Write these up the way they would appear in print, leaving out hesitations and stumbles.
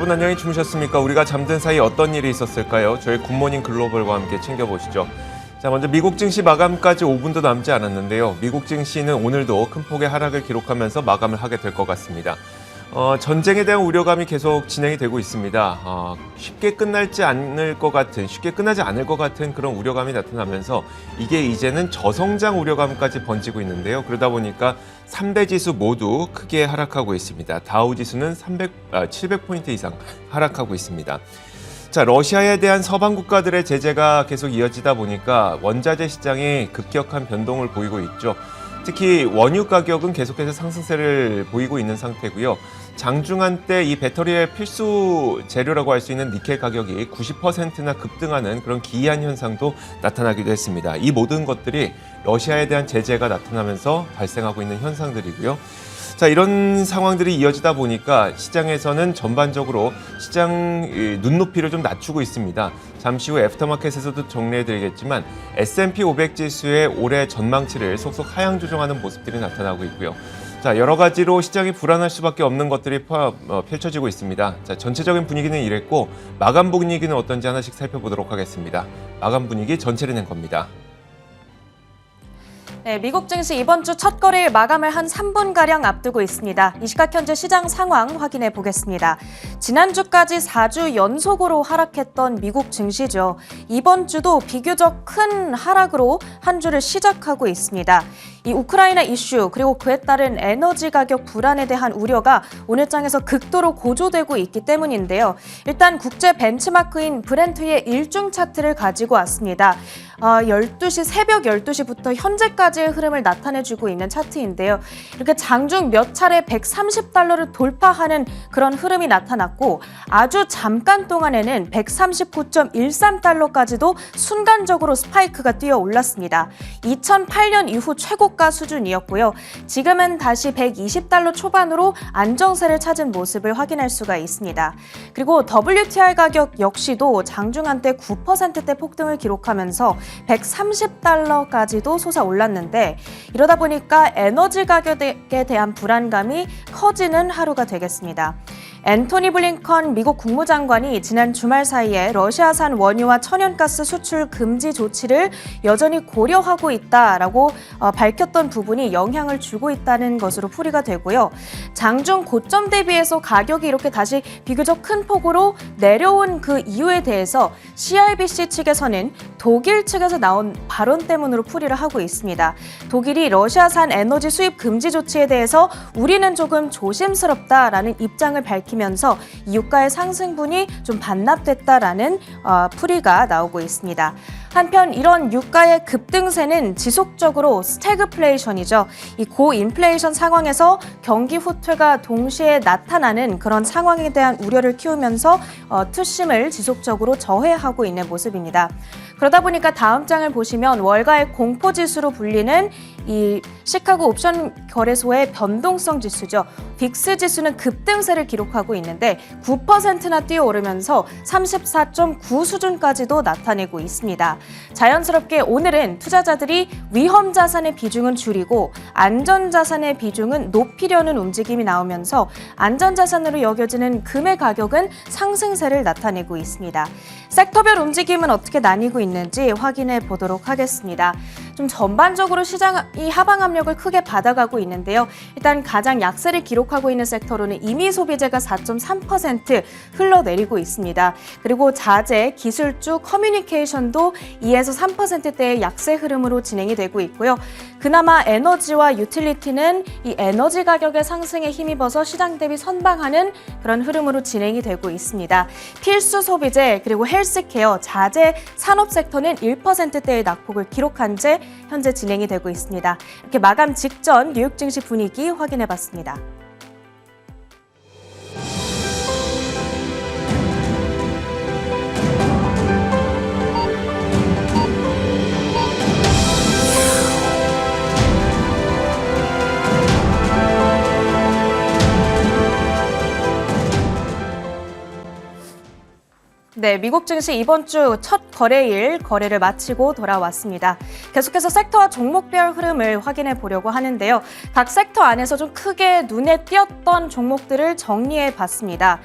여러분 안녕히 주무셨습니까? 우리가 잠든 사이 어떤 일이 있었을까요? 저희 굿모닝 글로벌과 함께 챙겨보시죠. 자, 먼저 미국 증시 마감까지 5분도 남지 않았는데요. 미국 증시는 오늘도 큰 폭의 하락을 기록하면서 마감을 하게 될 것 같습니다. 전쟁에 대한 우려감이 계속 진행이 되고 있습니다. 쉽게 끝나지 않을 것 같은 그런 우려감이 나타나면서 이게 이제는 저성장 우려감까지 번지고 있는데요. 그러다 보니까 3대 지수 모두 크게 하락하고 있습니다. 다우 지수는 700포인트 이상 하락하고 있습니다. 자, 러시아에 대한 서방 국가들의 제재가 계속 이어지다 보니까 원자재 시장이 급격한 변동을 보이고 있죠. 특히 원유 가격은 계속해서 상승세를 보이고 있는 상태고요. 장중한 때 이 배터리의 필수 재료라고 할 수 있는 니켈 가격이 90%나 급등하는 그런 기이한 현상도 나타나기도 했습니다. 이 모든 것들이 러시아에 대한 제재가 나타나면서 발생하고 있는 현상들이고요. 자, 이런 상황들이 이어지다 보니까 시장에서는 전반적으로 시장 눈높이를 좀 낮추고 있습니다. 잠시 후 애프터마켓에서도 정리해드리겠지만 S&P 500 지수의 올해 전망치를 속속 하향 조정하는 모습들이 나타나고 있고요. 자, 여러 가지로 시장이 불안할 수밖에 없는 것들이 펼쳐지고 있습니다. 자, 전체적인 분위기는 이랬고 마감 분위기는 어떤지 하나씩 살펴보도록 하겠습니다. 마감 분위기 전체를 낸 겁니다. 네, 미국 증시 이번 주 첫 거래일 마감을 한 3분가량 앞두고 있습니다. 이 시각 현재 시장 상황 확인해 보겠습니다. 지난주까지 4주 연속으로 하락했던 미국 증시죠. 이번 주도 비교적 큰 하락으로 한 주를 시작하고 있습니다. 이 우크라이나 이슈 그리고 그에 따른 에너지 가격 불안에 대한 우려가 오늘 장에서 극도로 고조되고 있기 때문인데요. 일단 국제 벤치마크인 브렌트의 일중 차트를 가지고 왔습니다. 새벽 12시부터 현재까지의 흐름을 나타내주고 있는 차트인데요. 이렇게 장중 몇 차례 130달러를 돌파하는 그런 흐름이 나타났고 아주 잠깐 동안에는 139.13달러까지도 순간적으로 스파이크가 뛰어 올랐습니다. 2008년 이후 최고가 수준이었고요. 지금은 다시 120달러 초반으로 안정세를 찾은 모습을 확인할 수가 있습니다. 그리고 WTI 가격 역시도 장중 한때 9%대 폭등을 기록하면서 130달러까지도 솟아올랐는데 이러다 보니까 에너지 가격에 대한 불안감이 커지는 하루가 되겠습니다. 앤토니 블링컨 미국 국무장관이 지난 주말 사이에 러시아산 원유와 천연가스 수출 금지 조치를 여전히 고려하고 있다라고 밝혔던 부분이 영향을 주고 있다는 것으로 풀이가 되고요. 장중 고점 대비해서 가격이 이렇게 다시 비교적 큰 폭으로 내려온 그 이유에 대해서 CIBC 측에서는 독일 측에서 나온 발언 때문으로 풀이를 하고 있습니다. 독일이 러시아산 에너지 수입 금지 조치에 대해서 우리는 조금 조심스럽다라는 입장을 밝히면서 이 유가의 상승분이 좀 반납됐다라는 풀이가 나오고 있습니다. 한편 이런 유가의 급등세는 지속적으로 스태그플레이션이죠. 이 고인플레이션 상황에서 경기 후퇴가 동시에 나타나는 그런 상황에 대한 우려를 키우면서 투심을 지속적으로 저해하고 있는 모습입니다. 그러다 보니까 다음 장을 보시면 월가의 공포지수로 불리는 이 시카고 옵션 거래소의 변동성 지수죠. 빅스 지수는 급등세를 기록하고 있는데 9%나 뛰어오르면서 34.9 수준까지도 나타내고 있습니다. 자연스럽게 오늘은 투자자들이 위험 자산의 비중은 줄이고 안전 자산의 비중은 높이려는 움직임이 나오면서 안전 자산으로 여겨지는 금의 가격은 상승세를 나타내고 있습니다. 섹터별 움직임은 어떻게 나뉘고 있는지 확인해 보도록 하겠습니다. 좀 전반적으로 시장이 하방 압력을 크게 받아가고 있는데요. 일단 가장 약세를 기록하고 있는 섹터로는 임의 소비재가 4.3% 흘러내리고 있습니다. 그리고 자재, 기술주, 커뮤니케이션도 2에서 3%대의 약세 흐름으로 진행이 되고 있고요. 그나마 에너지와 유틸리티는 이 에너지 가격의 상승에 힘입어서 시장 대비 선방하는 그런 흐름으로 진행이 되고 있습니다. 필수 소비재 그리고 헬스케어, 자재, 산업 섹터는 1%대의 낙폭을 기록한 채 현재 진행이 되고 있습니다. 이렇게 마감 직전 뉴욕 증시 분위기 확인해봤습니다. 네, 미국 증시 이번 주 첫 거래일 거래를 마치고 돌아왔습니다. 계속해서 섹터와 종목별 흐름을 확인해 보려고 하는데요. 각 섹터 안에서 좀 크게 눈에 띄었던 종목들을 정리해 봤습니다.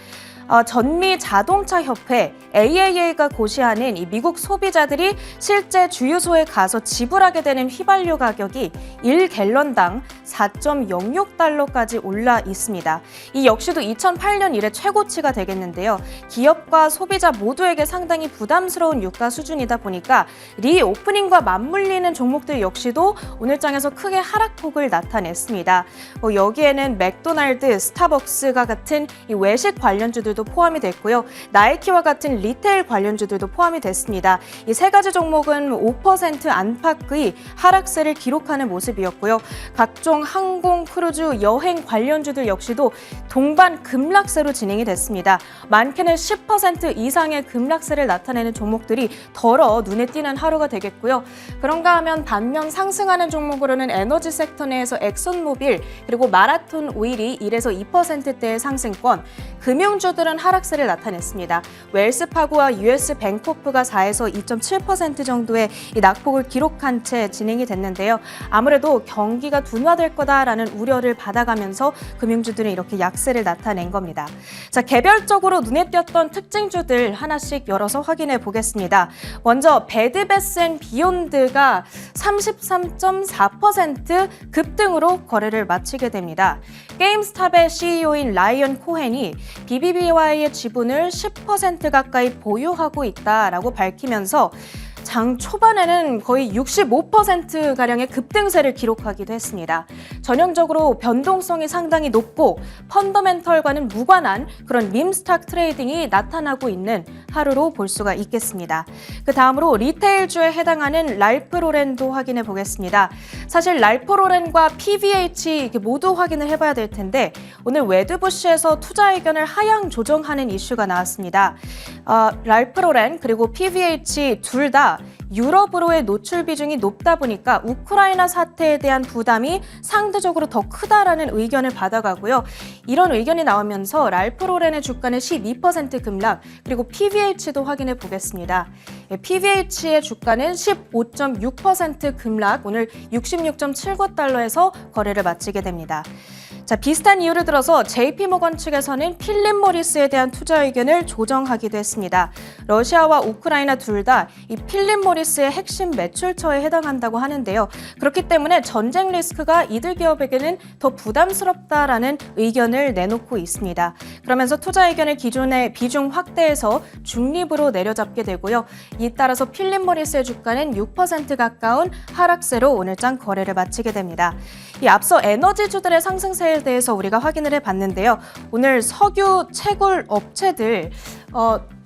전미 자동차 협회 AAA가 고시하는 이 미국 소비자들이 실제 주유소에 가서 지불하게 되는 휘발유 가격이 1갤런당 4.06달러까지 올라 있습니다. 이 역시도 2008년 이래 최고치가 되겠는데요. 기업과 소비자 모두에게 상당히 부담스러운 유가 수준이다 보니까 리오프닝과 맞물리는 종목들 역시도 오늘장에서 크게 하락폭을 나타냈습니다. 여기에는 맥도날드, 스타벅스가 같은 이 외식 관련주들도 포함이 됐고요. 나이키와 같은 리테일 관련주들도 포함이 됐습니다. 이 세 가지 종목은 5% 안팎의 하락세를 기록하는 모습이었고요. 각종 항공, 크루즈, 여행 관련주들 역시도 동반 급락세로 진행이 됐습니다. 많게는 10% 이상의 급락세를 나타내는 종목들이 덜어 눈에 띄는 하루가 되겠고요. 그런가 하면 반면 상승하는 종목으로는 에너지 섹터 내에서 엑손모빌 그리고 마라톤 오일이 1에서 2%대의 상승권, 금융주들은 하락세를 나타냈습니다. 웰스파고와 US 뱅코프가 4에서 2.7% 정도의 이 낙폭을 기록한 채 진행이 됐는데요. 아무래도 경기가 둔화될 거다라는 우려를 받아가면서 금융주들은 이렇게 약세를 나타낸 겁니다. 자, 개별적으로 눈에 띄었던 특징주들 하나씩 열어서 확인해 보겠습니다. 먼저 베드베스앤비욘드가 33.4% 급등으로 거래를 마치게 됩니다. 게임스탑의 CEO인 라이언 코헨이 BBBY의 지분을 10% 가까이 보유하고 있다라고 밝히면서 장 초반에는 거의 65%가량의 급등세를 기록하기도 했습니다. 전형적으로 변동성이 상당히 높고 펀더멘털과는 무관한 그런 밈스탁 트레이딩이 나타나고 있는 하루로 볼 수가 있겠습니다. 그 다음으로 리테일주에 해당하는 랄프 로렌도 확인해 보겠습니다. 사실 랄프 로렌과 PVH 모두 확인을 해봐야 될 텐데 오늘 웨드부시에서 투자 의견을 하향 조정하는 이슈가 나왔습니다. 랄프 로렌 그리고 PVH 둘 다 유럽으로의 노출 비중이 높다 보니까 우크라이나 사태에 대한 부담이 상대적으로 더 크다라는 의견을 받아가고요. 이런 의견이 나오면서 랄프 로렌의 주가는 12% 급락, 그리고 PVH도 확인해 보겠습니다. PVH의 주가는 15.6% 급락, 오늘 66.79달러에서 거래를 마치게 됩니다. 자, 비슷한 이유를 들어서 JP모건 측에서는 필립 모리스에 대한 투자 의견을 조정하기도 했습니다. 러시아와 우크라이나 둘 다 이 필립 모리스의 핵심 매출처에 해당한다고 하는데요. 그렇기 때문에 전쟁 리스크가 이들 기업에게는 더 부담스럽다라는 의견을 내놓고 있습니다. 그러면서 투자 의견을 기존의 비중 확대해서 중립으로 내려잡게 되고요. 이 따라서 필립 모리스의 주가는 6% 가까운 하락세로 오늘장 거래를 마치게 됩니다. 이 앞서 에너지주들의 상승세에 대해서 우리가 확인을 해봤는데요. 오늘 석유 채굴 업체들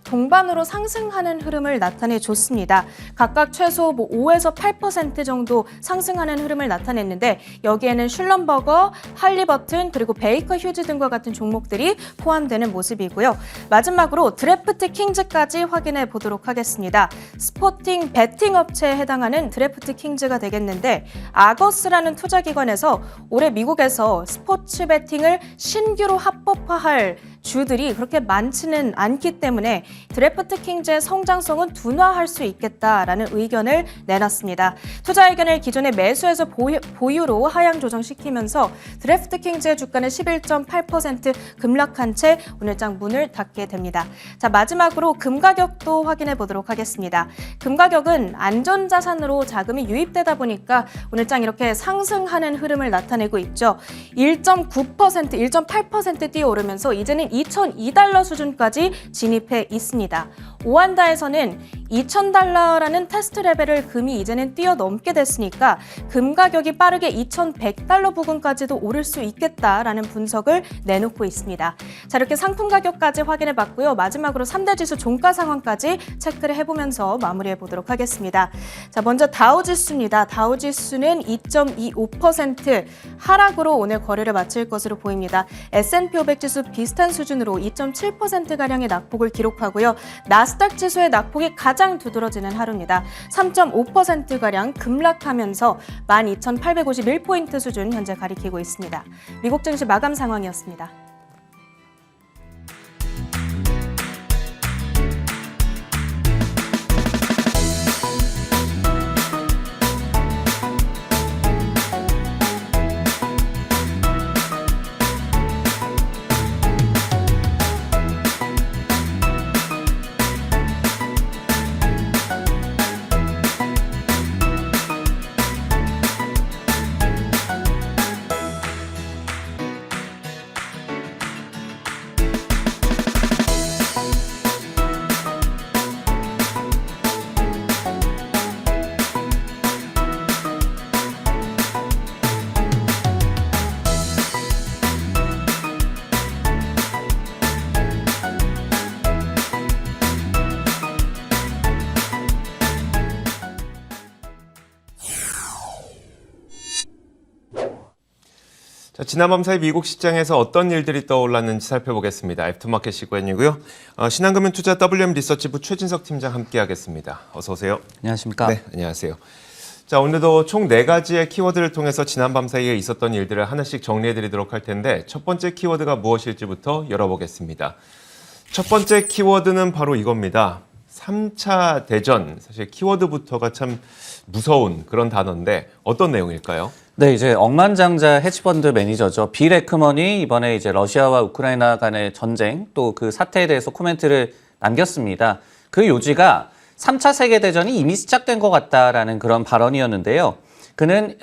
동반으로 상승하는 흐름을 나타내줬습니다. 각각 최소 5에서 8% 정도 상승하는 흐름을 나타냈는데 여기에는 슐럼버거, 할리버튼 그리고 베이커 휴즈 등과 같은 종목들이 포함되는 모습이고요. 마지막으로 드래프트 킹즈까지 확인해 보도록 하겠습니다. 스포팅 베팅 업체에 해당하는 드래프트 킹즈가 되겠는데 아거스라는 투자기관에서 올해 미국에서 스포츠 베팅을 신규로 합법화할 주들이 그렇게 많지는 않기 때문에 드래프트 킹즈의 성장성은 둔화할 수 있겠다라는 의견을 내놨습니다. 투자 의견을 기존의 매수에서 보유로 하향 조정시키면서 드래프트 킹즈의 주가는 11.8% 급락한 채 오늘장 문을 닫게 됩니다. 자, 마지막으로 금 가격도 확인해 보도록 하겠습니다. 금 가격은 안전자산으로 자금이 유입되다 보니까 오늘장 이렇게 상승하는 흐름을 나타내고 있죠. 1.9%, 1.8% 뛰어오르면서 이제는 2,002달러 수준까지 진입해 있습니다. 오한다에서는 2,000달러라는 테스트 레벨을 금이 이제는 뛰어넘게 됐으니까 금 가격이 빠르게 2,100달러 부근까지도 오를 수 있겠다라는 분석을 내놓고 있습니다. 자, 이렇게 상품 가격까지 확인해 봤고요. 마지막으로 3대 지수 종가 상황까지 체크를 해보면서 마무리해 보도록 하겠습니다. 자, 먼저 다우지수입니다. 다우지수는 2.25% 하락으로 오늘 거래를 마칠 것으로 보입니다. S&P 500 지수 비슷한 수준으로 2.7%가량의 낙폭을 기록하고요. 나스닥 지수의 낙폭이 가장 두드러지는 하루입니다. 3.5%가량 급락하면서 12,851포인트 수준 현재 가리키고 있습니다. 미국 증시 마감 상황이었습니다. 자, 지난밤 사이 미국 시장에서 어떤 일들이 떠올랐는지 살펴보겠습니다. 애프터마켓 시간이고요. 신한금융투자 WM 리서치부 최진석 팀장 함께하겠습니다. 어서 오세요. 안녕하십니까? 네, 안녕하세요. 자, 오늘도 총 4가지의 키워드를 통해서 지난밤 사이에 있었던 일들을 하나씩 정리해드리도록 할 텐데 첫 번째 키워드가 무엇일지부터 열어보겠습니다. 첫 번째 키워드는 바로 이겁니다. 3차 대전, 사실 키워드부터가 참 무서운 그런 단어인데 어떤 내용일까요? 네, 이제 억만장자 헤지펀드 매니저죠. 빌 에크먼이 이번에 이제 러시아와 우크라이나 간의 전쟁 또 그 사태에 대해서 코멘트를 남겼습니다. 그 요지가 3차 세계대전이 이미 시작된 것 같다라는 그런 발언이었는데요. 그는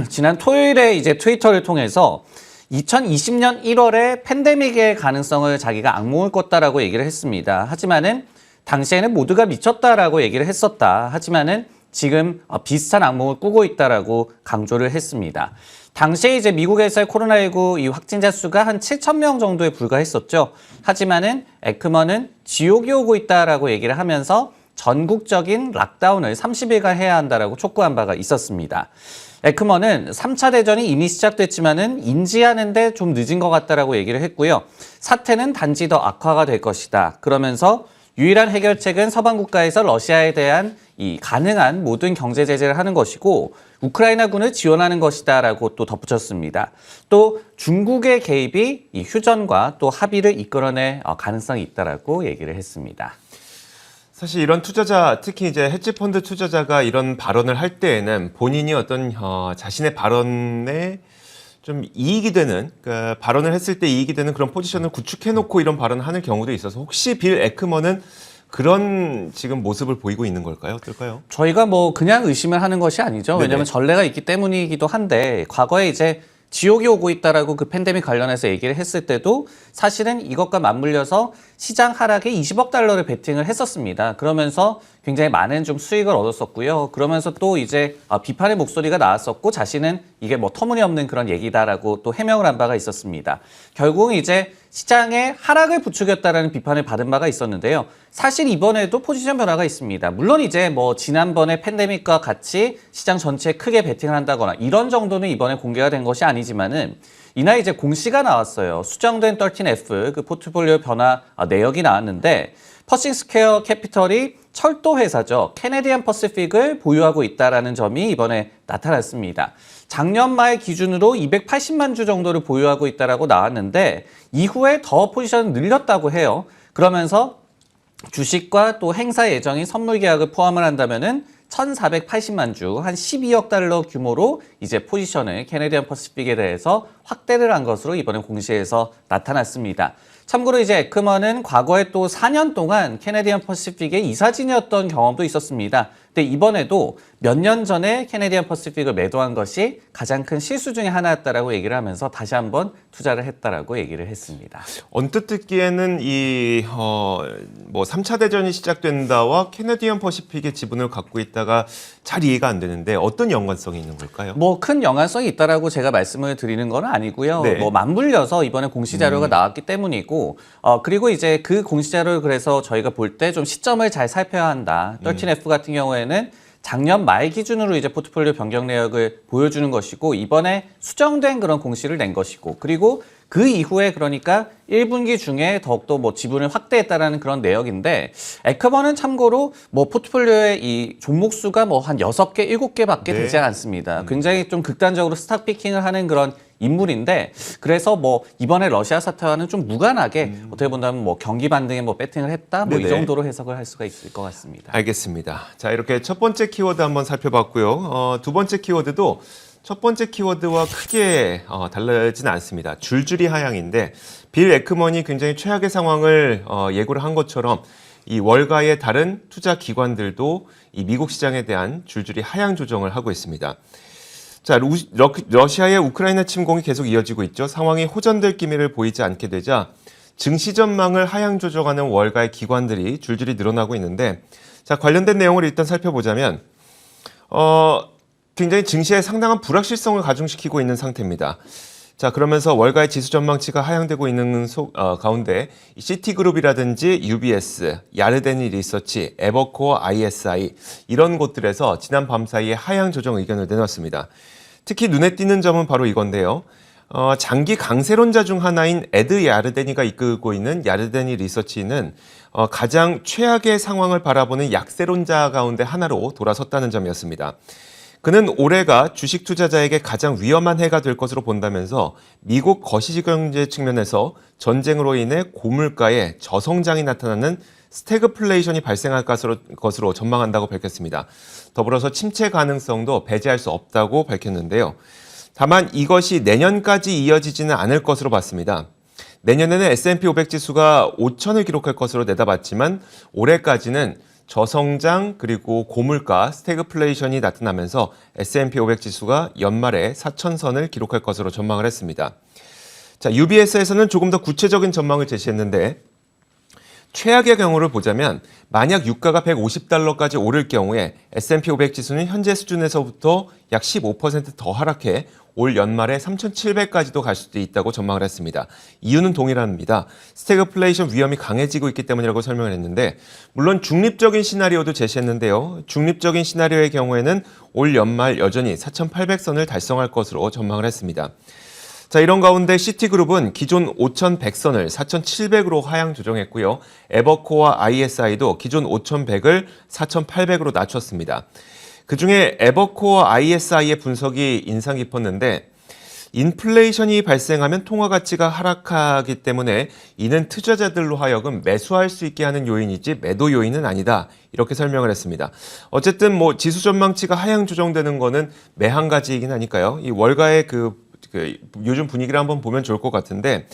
지난 토요일에 이제 트위터를 통해서 2020년 1월에 팬데믹의 가능성을 자기가 악몽을 꿨다라고 얘기를 했습니다. 하지만은 당시에는 모두가 미쳤다라고 얘기를 했었다. 하지만은 지금 비슷한 악몽을 꾸고 있다라고 강조를 했습니다. 당시에 이제 미국에서의 코로나19 이 확진자 수가 한 7,000명 정도에 불과했었죠. 하지만은 에크먼은 지옥이 오고 있다라고 얘기를 하면서 전국적인 락다운을 30일간 해야 한다라고 촉구한 바가 있었습니다. 에크먼은 3차 대전이 이미 시작됐지만은 인지하는데 좀 늦은 것 같다라고 얘기를 했고요. 사태는 단지 더 악화가 될 것이다. 그러면서 유일한 해결책은 서방 국가에서 러시아에 대한 이 가능한 모든 경제 제재를 하는 것이고 우크라이나군을 지원하는 것이다라고 또 덧붙였습니다. 또 중국의 개입이 이 휴전과 또 합의를 이끌어낼 가능성이 있다라고 얘기를 했습니다. 사실 이런 투자자, 특히 이제 헤지펀드 투자자가 이런 발언을 할 때에는 본인이 어떤 자신의 발언에 좀 이익이 되는, 그러니까 발언을 했을 때 이익이 되는 그런 포지션을 구축해놓고 이런 발언을 하는 경우도 있어서 혹시 빌 에크먼은 그런 지금 모습을 보이고 있는 걸까요? 어떨까요? 저희가 뭐 그냥 의심을 하는 것이 아니죠. 왜냐하면 전례가 있기 때문이기도 한데 과거에 이제 지옥이 오고 있다라고 그 팬데믹 관련해서 얘기를 했을 때도 사실은 이것과 맞물려서 시장 하락에 20억 달러를 베팅을 했었습니다. 그러면서 굉장히 많은 좀 수익을 얻었었고요. 그러면서 또 이제 비판의 목소리가 나왔었고 자신은 이게 뭐 터무니없는 그런 얘기다라고 또 해명을 한 바가 있었습니다. 결국은 이제 시장에 하락을 부추겼다라는 비판을 받은 바가 있었는데요. 사실 이번에도 포지션 변화가 있습니다. 물론 이제 뭐 지난번에 팬데믹과 같이 시장 전체에 크게 베팅을 한다거나 이런 정도는 이번에 공개가 된 것이 아니지만은 이날 이제 공시가 나왔어요. 수정된 13F 그 포트폴리오 변화 내역이 나왔는데 퍼싱 스퀘어 캐피털이 철도 회사죠. 캐네디안 퍼시픽을 보유하고 있다라는 점이 이번에 나타났습니다. 작년 말 기준으로 280만 주 정도를 보유하고 있다라고 나왔는데 이후에 더 포지션을 늘렸다고 해요. 그러면서 주식과 또 행사 예정인 선물 계약을 포함을 한다면은 1,480만 주, 한 12억 달러 규모로 이제 포지션을 캐네디안 퍼시픽에 대해서 확대를 한 것으로 이번에 공시에서 나타났습니다. 참고로 이제 에크먼은 과거에 또 4년 동안 캐네디안 퍼시픽의 이사진이었던 경험도 있었습니다. 근데 이번에도 몇 년 전에 캐네디안 퍼시픽을 매도한 것이 가장 큰 실수 중에 하나였다라고 얘기를 하면서 다시 한번 투자를 했다라고 얘기를 했습니다. 언뜻 듣기에는 뭐 3차 대전이 시작된다와 캐네디언 퍼시픽의 지분을 갖고 있다가 잘 이해가 안 되는데 어떤 연관성이 있는 걸까요? 뭐 큰 연관성이 있다라고 제가 말씀을 드리는 건 아니고요. 네. 뭐 맞물려서 이번에 공시 자료가 나왔기 때문이고 그리고 이제 그 공시 자료를 그래서 저희가 볼 때 좀 시점을 잘 살펴야 한다. 13F 같은 경우에는 작년 말 기준으로 이제 포트폴리오 변경 내역을 보여주는 것이고 이번에 수정된 그런 공시를 낸 것이고 그리고 그 이후에 그러니까 1분기 중에 더욱더 뭐 지분을 확대했다라는 그런 내역인데 에크먼은 참고로 뭐 포트폴리오의 이 종목 수가 뭐 한 6개, 7개밖에 네. 되지 않습니다. 굉장히 좀 극단적으로 스탁 피킹을 하는 그런 인물인데 그래서 뭐 이번에 러시아 사태와는 좀 무관하게 어떻게 본다면 뭐 경기 반등에 뭐 배팅을 했다 뭐 이 네네. 정도로 해석을 할 수가 있을 것 같습니다. 알겠습니다. 자, 이렇게 첫 번째 키워드 한번 살펴봤고요. 두 번째 키워드도 첫 번째 키워드와 크게 다르진 않습니다. 줄줄이 하향인데 빌 에크먼이 굉장히 최악의 상황을 예고를 한 것처럼 이 월가의 다른 투자 기관들도 이 미국 시장에 대한 줄줄이 하향 조정을 하고 있습니다. 자, 러시아의 우크라이나 침공이 계속 이어지고 있죠. 상황이 호전될 기미를 보이지 않게 되자 증시 전망을 하향 조정하는 월가의 기관들이 줄줄이 늘어나고 있는데 자, 관련된 내용을 일단 살펴보자면 굉장히 증시에 상당한 불확실성을 가중시키고 있는 상태입니다. 자, 그러면서 월가의 지수 전망치가 하향되고 있는 가운데 시티그룹이라든지 UBS, 야르데니 리서치, 에버코어 ISI 이런 곳들에서 지난 밤 사이에 하향 조정 의견을 내놨습니다. 특히 눈에 띄는 점은 바로 이건데요. 장기 강세론자 중 하나인 에드 야르데니가 이끌고 있는 야르데니 리서치는 가장 최악의 상황을 바라보는 약세론자 가운데 하나로 돌아섰다는 점이었습니다. 그는 올해가 주식 투자자에게 가장 위험한 해가 될 것으로 본다면서 미국 거시경제 측면에서 전쟁으로 인해 고물가에 저성장이 나타나는 스태그플레이션이 발생할 것으로 전망한다고 밝혔습니다. 더불어서 침체 가능성도 배제할 수 없다고 밝혔는데요. 다만 이것이 내년까지 이어지지는 않을 것으로 봤습니다. 내년에는 S&P 500 지수가 5,000을 기록할 것으로 내다봤지만 올해까지는 저성장 그리고 고물가 스태그플레이션이 나타나면서 S&P 500 지수가 연말에 4,000선을 기록할 것으로 전망을 했습니다. 자, UBS에서는 조금 더 구체적인 전망을 제시했는데 최악의 경우를 보자면 만약 유가가 $150까지 오를 경우에 S&P 500 지수는 현재 수준에서부터 약 15% 더 하락해 올 연말에 3,700까지도 갈 수도 있다고 전망을 했습니다. 이유는 동일합니다. 스태그플레이션 위험이 강해지고 있기 때문이라고 설명을 했는데 물론 중립적인 시나리오도 제시했는데요. 중립적인 시나리오의 경우에는 올 연말 여전히 4,800선을 달성할 것으로 전망을 했습니다. 자, 이런 가운데 시티그룹은 기존 5,100선을 4,700으로 하향 조정했고요. 에버코어와 ISI도 기존 5,100을 4,800으로 낮췄습니다. 그중에 에버코어 ISI의 분석이 인상 깊었는데 인플레이션이 발생하면 통화 가치가 하락하기 때문에 이는 투자자들로 하여금 매수할 수 있게 하는 요인이지 매도 요인은 아니다. 이렇게 설명을 했습니다. 어쨌든 지수 전망치가 하향 조정되는 거는 매한 가지이긴 하니까요. 이 월가의 요즘 분위기를 한번 보면 좋을 것 같은데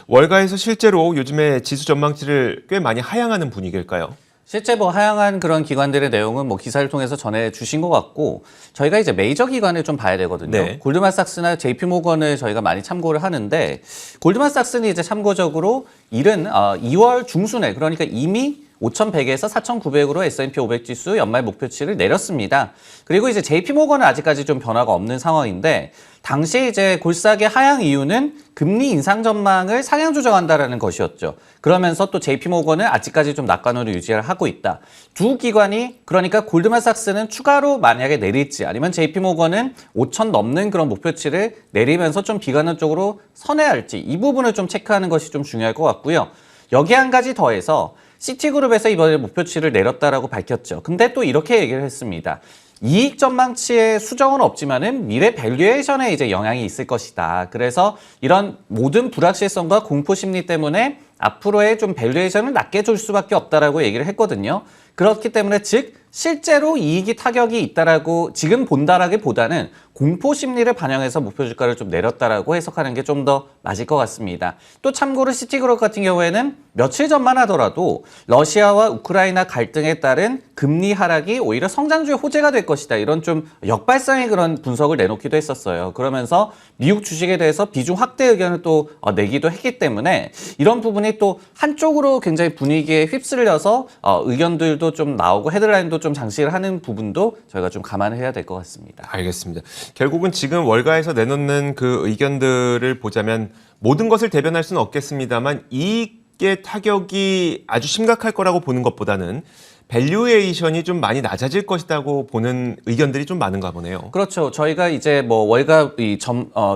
월가에서 실제로 요즘에 지수 전망치를 꽤 많이 하향하는 분위기일까요? 실제 하향한 그런 기관들의 내용은 기사를 통해서 전해 주신 것 같고 저희가 이제 메이저 기관을 좀 봐야 되거든요. 네. 골드만삭스나 JP모건을 저희가 많이 참고를 하는데 골드만삭스는 이제 참고적으로 이른 2월 중순에 그러니까 이미 5,100에서 4,900으로 S&P 500 지수 연말 목표치를 내렸습니다. 그리고 이제 JP모건은 아직까지 좀 변화가 없는 상황인데 당시 이제 골싸게 하향 이유는 금리 인상 전망을 상향 조정한다라는 것이었죠. 그러면서 또 JP모건은 아직까지 좀 낙관으로 유지를 하고 있다. 두 기관이 그러니까 골드만삭스는 추가로 만약에 내릴지 아니면 JP모건은 5,000 넘는 그런 목표치를 내리면서 좀 비관론적으로 선회할지 이 부분을 좀 체크하는 것이 좀 중요할 것 같고요. 여기 한 가지 더해서 시티그룹에서 이번에 목표치를 내렸다라고 밝혔죠. 근데 또 이렇게 얘기를 했습니다. 이익 전망치의 수정은 없지만은 미래 밸류에이션에 이제 영향이 있을 것이다. 그래서 이런 모든 불확실성과 공포 심리 때문에 앞으로의 좀 밸류에이션을 낮게 줄 수밖에 없다라고 얘기를 했거든요. 그렇기 때문에 즉 실제로 이익이 타격이 있다라고 지금 본다라기보다는 공포 심리를 반영해서 목표 주가를 좀 내렸다라고 해석하는 게 좀 더 맞을 것 같습니다. 또 참고로 시티그룹 같은 경우에는 며칠 전만 하더라도 러시아와 우크라이나 갈등에 따른 금리 하락이 오히려 성장주의 호재가 될 것이다. 이런 좀 역발상의 그런 분석을 내놓기도 했었어요. 그러면서 미국 주식에 대해서 비중 확대 의견을 또 내기도 했기 때문에 이런 부분이 또 한쪽으로 굉장히 분위기에 휩쓸려서 의견들도 좀 나오고 헤드라인도 좀 장식을 하는 부분도 저희가 좀 감안해야 될 것 같습니다. 알겠습니다. 결국은 지금 월가에서 내놓는 그 의견들을 보자면 모든 것을 대변할 수는 없겠습니다만 이익의 타격이 아주 심각할 거라고 보는 것보다는 밸류에이션이 좀 많이 낮아질 것이라고 보는 의견들이 좀 많은가 보네요. 그렇죠. 저희가 이제 월가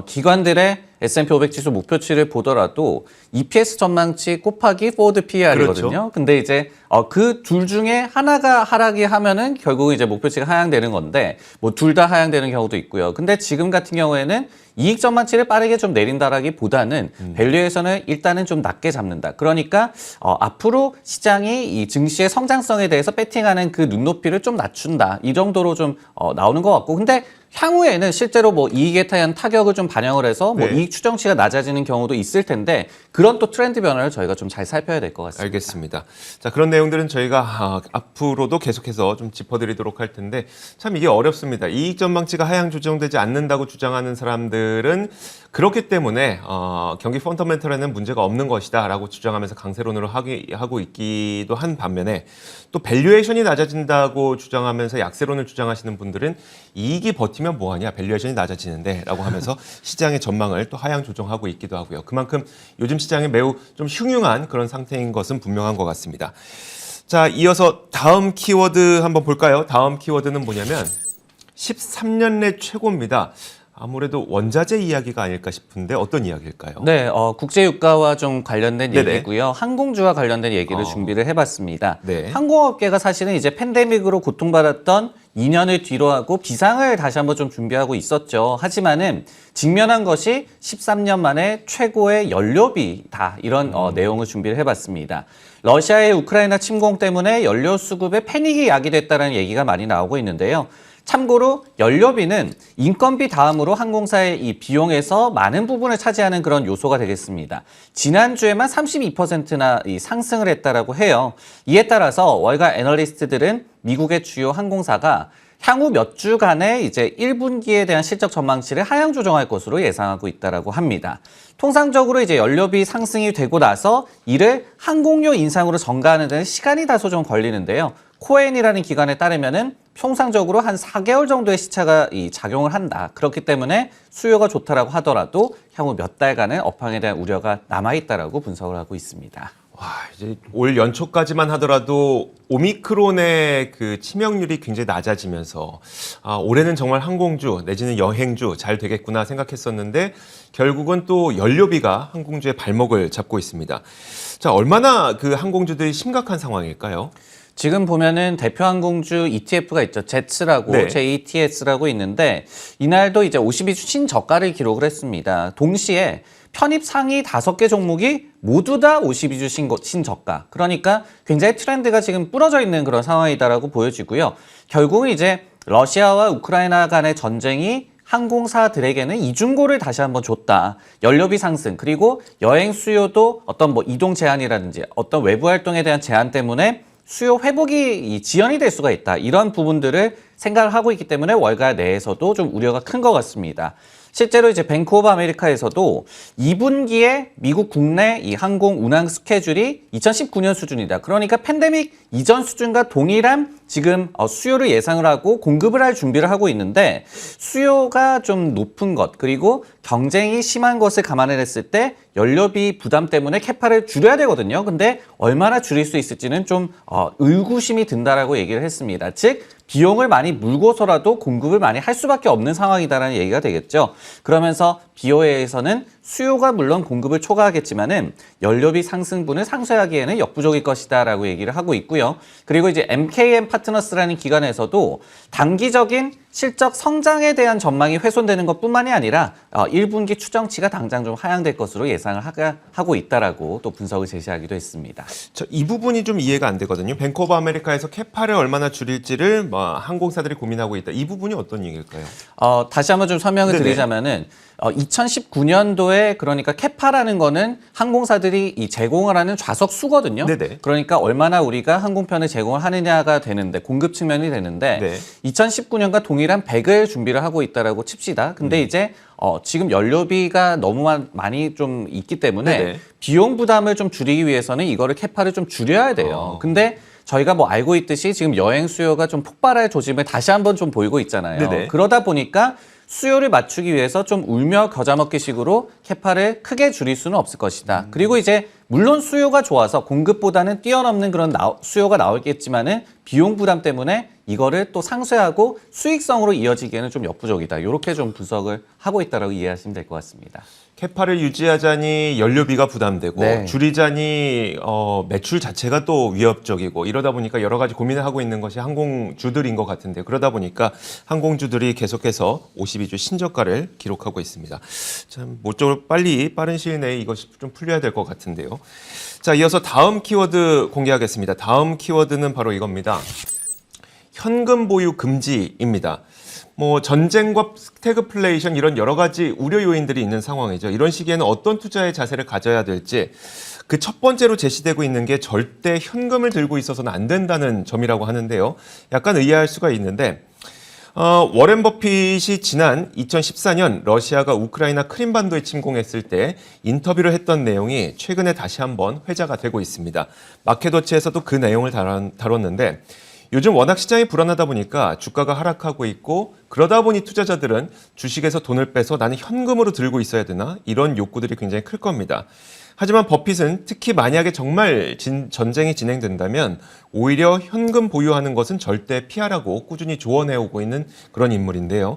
기관들의 S&P 500 지수 목표치를 보더라도 EPS 전망치 곱하기 포워드 PER이거든요. 그렇죠. 근데 이제 그 둘 중에 하나가 하락이 하면은 결국은 이제 목표치가 하향되는 건데 둘 다 하향되는 경우도 있고요. 근데 지금 같은 경우에는 이익 전망치를 빠르게 좀 내린다라기보다는 밸류에이션을 일단은 좀 낮게 잡는다. 그러니까 앞으로 시장이 이 증시의 성장성에 대해서 배팅하는 그 눈높이를 좀 낮춘다. 이 정도로 좀 나오는 것 같고 근데 향후에는 실제로 이익에 대한 타격을 좀 반영을 해서 네. 이익 추정치가 낮아지는 경우도 있을 텐데 그런 또 트렌드 변화를 저희가 좀 잘 살펴야 될 것 같습니다. 알겠습니다. 자, 그런 내용들은 저희가 앞으로도 계속해서 좀 짚어드리도록 할 텐데 참 이게 어렵습니다. 이익 전망치가 하향 조정되지 않는다고 주장하는 사람들은 그렇기 때문에 경기 펀더멘털에는 문제가 없는 것이다라고 주장하면서 강세론으로 하고 있기도 한 반면에 또 밸류에이션이 낮아진다고 주장하면서 약세론을 주장하시는 분들은 이익이 버티면 뭐하냐 밸류에이션이 낮아지는데 라고 하면서 시장의 전망을 또 하향 조정하고 있기도 하고요. 그만큼 요즘 시장이 매우 좀 흉흉한 그런 상태인 것은 분명한 것 같습니다. 자, 이어서 다음 키워드 한번 볼까요? 다음 키워드는 뭐냐면 13년 내 최고입니다. 아무래도 원자재 이야기가 아닐까 싶은데 어떤 이야기일까요? 네, 국제유가와 좀 관련된 네네. 얘기고요. 항공주와 관련된 얘기를 준비를 해봤습니다. 네. 항공업계가 사실은 이제 팬데믹으로 고통받았던 2년을 뒤로 하고 비상을 다시 한번 좀 준비하고 있었죠. 하지만은 직면한 것이 13년 만에 최고의 연료비다. 이런 내용을 준비를 해봤습니다. 러시아의 우크라이나 침공 때문에 연료 수급에 패닉이 야기됐다는 얘기가 많이 나오고 있는데요. 참고로 연료비는 인건비 다음으로 항공사의 이 비용에서 많은 부분을 차지하는 그런 요소가 되겠습니다. 지난주에만 32%나 상승을 했다라고 해요. 이에 따라서 월가 애널리스트들은 미국의 주요 항공사가 향후 몇 주간에 이제 1분기에 대한 실적 전망치를 하향 조정할 것으로 예상하고 있다라고 합니다. 통상적으로 이제 연료비 상승이 되고 나서 이를 항공료 인상으로 전가하는 데는 시간이 다소 좀 걸리는데요. 코엔이라는 기관에 따르면은 통상적으로 한 4개월 정도의 시차가 작용을 한다. 그렇기 때문에 수요가 좋다라고 하더라도 향후 몇 달간은 업황에 대한 우려가 남아있다라고 분석을 하고 있습니다. 와, 이제 올 연초까지만 하더라도 오미크론의 그 치명률이 굉장히 낮아지면서 올해는 정말 항공주 내지는 여행주 잘 되겠구나 생각했었는데 결국은 또 연료비가 항공주의 발목을 잡고 있습니다. 자, 얼마나 그 항공주들이 심각한 상황일까요? 지금 보면은 대표 항공주 ETF가 있죠. 제츠라고 네. JETS라고 있는데 이날도 이제 52주 신저가를 기록을 했습니다. 동시에 편입 상위 5개 종목이 모두 다 52주 신저가. 그러니까 굉장히 트렌드가 지금 부러져 있는 그런 상황이다라고 보여지고요. 결국은 이제 러시아와 우크라이나 간의 전쟁이 항공사들에게는 이중고를 다시 한번 줬다. 연료비 상승 그리고 여행 수요도 어떤 이동 제한이라든지 어떤 외부 활동에 대한 제한 때문에 수요 회복이 지연이 될 수가 있다. 이런 부분들을 생각을 하고 있기 때문에 월가 내에서도 좀 우려가 큰 것 같습니다. 실제로 이제 뱅크 오브 아메리카에서도 2분기에 미국 국내 이 항공 운항 스케줄이 2019년 수준이다. 그러니까 팬데믹 이전 수준과 동일한 지금 수요를 예상을 하고 공급을 할 준비를 하고 있는데 수요가 좀 높은 것 그리고 경쟁이 심한 것을 감안했을 때 연료비 부담 때문에 캐파를 줄여야 되거든요. 근데 얼마나 줄일 수 있을지는 좀 의구심이 든다라고 얘기를 했습니다. 즉 비용을 많이 물고서라도 공급을 많이 할 수밖에 없는 상황이다라는 얘기가 되겠죠. 그러면서 BOA에서는 수요가 물론 공급을 초과하겠지만은 연료비 상승분을 상쇄하기에는 역부족일 것이다라고 얘기를 하고 있고요. 그리고 이제 MKM 파트너스라는 기관에서도 단기적인 실적 성장에 대한 전망이 훼손되는 것뿐만이 아니라 1분기 추정치가 당장 좀 하향될 것으로 예상을 하고 있다라고 또 분석을 제시하기도 했습니다. 이 부분이 좀 이해가 안 되거든요. 뱅크 오브 아메리카에서 캐파를 얼마나 줄일지를 항공사들이 고민하고 있다. 이 부분이 어떤 얘기일까요? 다시 한번 좀 설명을 네네. 드리자면은 2019년도에 그러니까 캐파라는 거는 항공사들이 제공을 하는 좌석 수거든요. 네네. 그러니까 얼마나 우리가 항공편을 제공을 하느냐가 되는데 공급 측면이 되는데 네. 2019년과 동일한 100을 준비를 하고 있다라고 칩시다. 근데 이제 지금 연료비가 너무 많이 좀 있기 때문에 네네. 비용 부담을 좀 줄이기 위해서는 이거를 캐파를 좀 줄여야 돼요. 근데 저희가 알고 있듯이 지금 여행 수요가 좀 폭발할 조짐을 다시 한번 좀 보이고 있잖아요. 네네. 그러다 보니까 수요를 맞추기 위해서 좀 울며 겨자 먹기 식으로 캐파를 크게 줄일 수는 없을 것이다. 그리고 이제 물론 수요가 좋아서 공급보다는 뛰어넘는 그런 수요가 나오겠지만은 비용 부담 때문에 이거를 또 상쇄하고 수익성으로 이어지기에는 좀 역부족이다. 이렇게 좀 분석을 하고 있다라고 이해하시면 될 것 같습니다. 캐파를 유지하자니 연료비가 부담되고 네. 줄이자니 매출 자체가 또 위협적이고 이러다 보니까 여러 가지 고민을 하고 있는 것이 항공주들인 것 같은데 그러다 보니까 항공주들이 계속해서 52주 신저가를 기록하고 있습니다. 참 모쪼록 빠른 시일 내에 이것이 좀 풀려야 될 것 같은데요. 자, 이어서 다음 키워드 공개하겠습니다. 다음 키워드는 바로 이겁니다. 현금 보유 금지입니다. 전쟁과 스태그플레이션 이런 여러 가지 우려 요인들이 있는 상황이죠. 이런 시기에는 어떤 투자의 자세를 가져야 될지 그 첫 번째로 제시되고 있는 게 절대 현금을 들고 있어서는 안 된다는 점이라고 하는데요. 약간 의아할 수가 있는데 워렌 버핏이 지난 2014년 러시아가 우크라이나 크림반도에 침공했을 때 인터뷰를 했던 내용이 최근에 다시 한번 회자가 되고 있습니다. 마켓워치에서도 그 내용을 다뤘는데 요즘 워낙 시장이 불안하다 보니까 주가가 하락하고 있고 그러다 보니 투자자들은 주식에서 돈을 빼서 나는 현금으로 들고 있어야 되나? 이런 욕구들이 굉장히 클 겁니다. 하지만 버핏은 특히 만약에 정말 전쟁이 진행된다면 오히려 현금 보유하는 것은 절대 피하라고 꾸준히 조언해오고 있는 그런 인물인데요.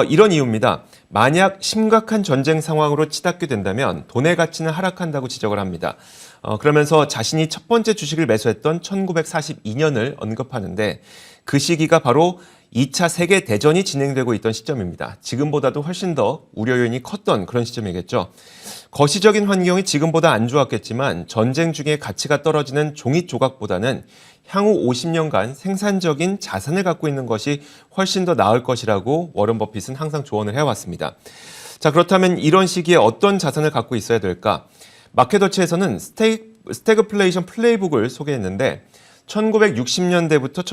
이런 이유입니다. 만약 심각한 전쟁 상황으로 치닫게 된다면 돈의 가치는 하락한다고 지적을 합니다. 그러면서 자신이 첫 번째 주식을 매수했던 1942년을 언급하는데 그 시기가 바로 2차 세계대전이 진행되고 있던 시점입니다. 지금보다도 훨씬 더 우려 요인이 컸던 그런 시점이겠죠. 거시적인 환경이 지금보다 안 좋았겠지만 전쟁 중에 가치가 떨어지는 종이 조각보다는 향후 50년간 생산적인 자산을 갖고 있는 것이 훨씬 더 나을 것이라고 워런 버핏은 항상 조언을 해왔습니다. 자, 그렇다면 이런 시기에 어떤 자산을 갖고 있어야 될까? 마켓워치에서는 스태그플레이션 플레이북을 소개했는데 1960년대부터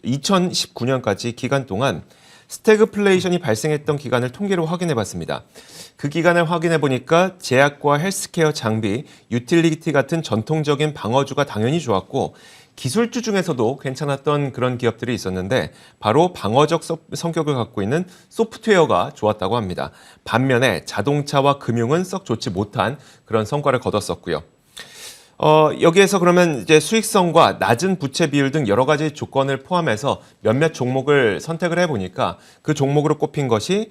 2019년까지 기간 동안 스태그플레이션이 발생했던 기간을 통계로 확인해 봤습니다. 그 기간을 확인해 보니까 제약과 헬스케어 장비, 유틸리티 같은 전통적인 방어주가 당연히 좋았고 기술주 중에서도 괜찮았던 그런 기업들이 있었는데 바로 방어적 성격을 갖고 있는 소프트웨어가 좋았다고 합니다. 반면에 자동차와 금융은 썩 좋지 못한 그런 성과를 거뒀었고요. 여기에서 그러면 이제 수익성과 낮은 부채 비율 등 여러 가지 조건을 포함해서 몇몇 종목을 선택을 해보니까 그 종목으로 꼽힌 것이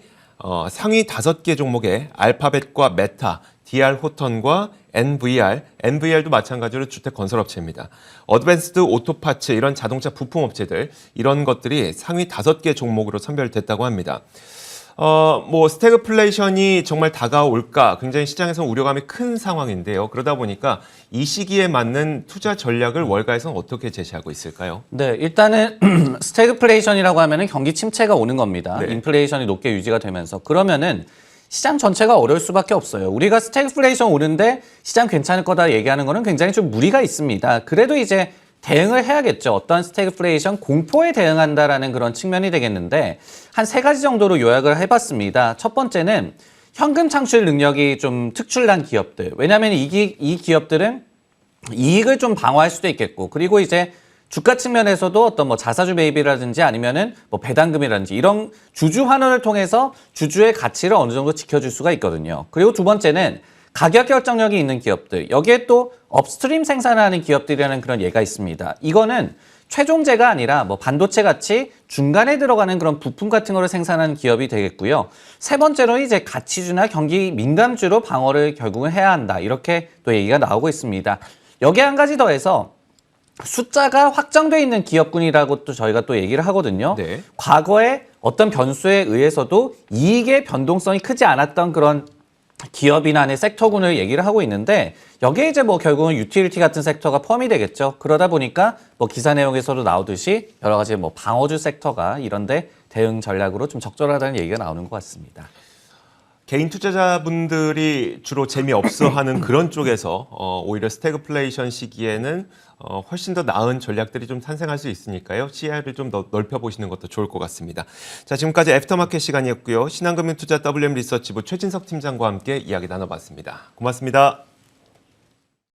상위 5개 종목의 알파벳과 메타, DR 호턴과 NVR도 마찬가지로 주택건설업체입니다. 어드밴스드 오토파츠 이런 자동차 부품업체들 이런 것들이 상위 5개 종목으로 선별됐다고 합니다. 스태그플레이션이 정말 다가올까 굉장히 시장에서 우려감이 큰 상황인데요. 그러다 보니까 이 시기에 맞는 투자 전략을 월가에서는 어떻게 제시하고 있을까요? 네, 일단은 스태그플레이션이라고 하면은 경기 침체가 오는 겁니다. 네. 인플레이션이 높게 유지가 되면서 그러면은 시장 전체가 어려울 수밖에 없어요. 우리가 스태그플레이션 오는데 시장 괜찮을 거다 얘기하는 거는 굉장히 좀 무리가 있습니다. 그래도 이제 대응을 해야겠죠. 어떤 스태그플레이션 공포에 대응한다라는 그런 측면이 되겠는데 한 3가지 정도로 요약을 해봤습니다. 첫 번째는 현금 창출 능력이 좀 특출난 기업들. 왜냐하면 이 기업들은 이익을 좀 방어할 수도 있겠고 그리고 이제 주가 측면에서도 어떤 자사주 매입이라든지 아니면은 배당금이라든지 이런 주주 환원을 통해서 주주의 가치를 어느 정도 지켜줄 수가 있거든요. 그리고 두 번째는 가격 결정력이 있는 기업들. 여기에 또 업스트림 생산하는 기업들이라는 그런 예가 있습니다. 이거는 최종재가 아니라 반도체 같이 중간에 들어가는 그런 부품 같은 거를 생산하는 기업이 되겠고요. 세 번째로는 이제 가치주나 경기 민감주로 방어를 결국은 해야 한다. 이렇게 또 얘기가 나오고 있습니다. 여기에 한 가지 더해서 숫자가 확정돼 있는 기업군이라고 또 저희가 또 얘기를 하거든요. 네. 과거에 어떤 변수에 의해서도 이익의 변동성이 크지 않았던 그런 기업이나 안에 섹터군을 얘기를 하고 있는데 여기에 이제 결국은 유틸리티 같은 섹터가 포함이 되겠죠. 그러다 보니까 기사 내용에서도 나오듯이 여러 가지 방어주 섹터가 이런데 대응 전략으로 좀 적절하다는 얘기가 나오는 것 같습니다. 개인 투자자분들이 주로 재미없어하는 그런 쪽에서 오히려 스태그플레이션 시기에는 훨씬 더 나은 전략들이 좀 탄생할 수 있으니까요. 시야를 좀 더 넓혀보시는 것도 좋을 것 같습니다. 자, 지금까지 애프터마켓 시간이었고요. 신한금융투자 WM 리서치부 최진석 팀장과 함께 이야기 나눠봤습니다. 고맙습니다.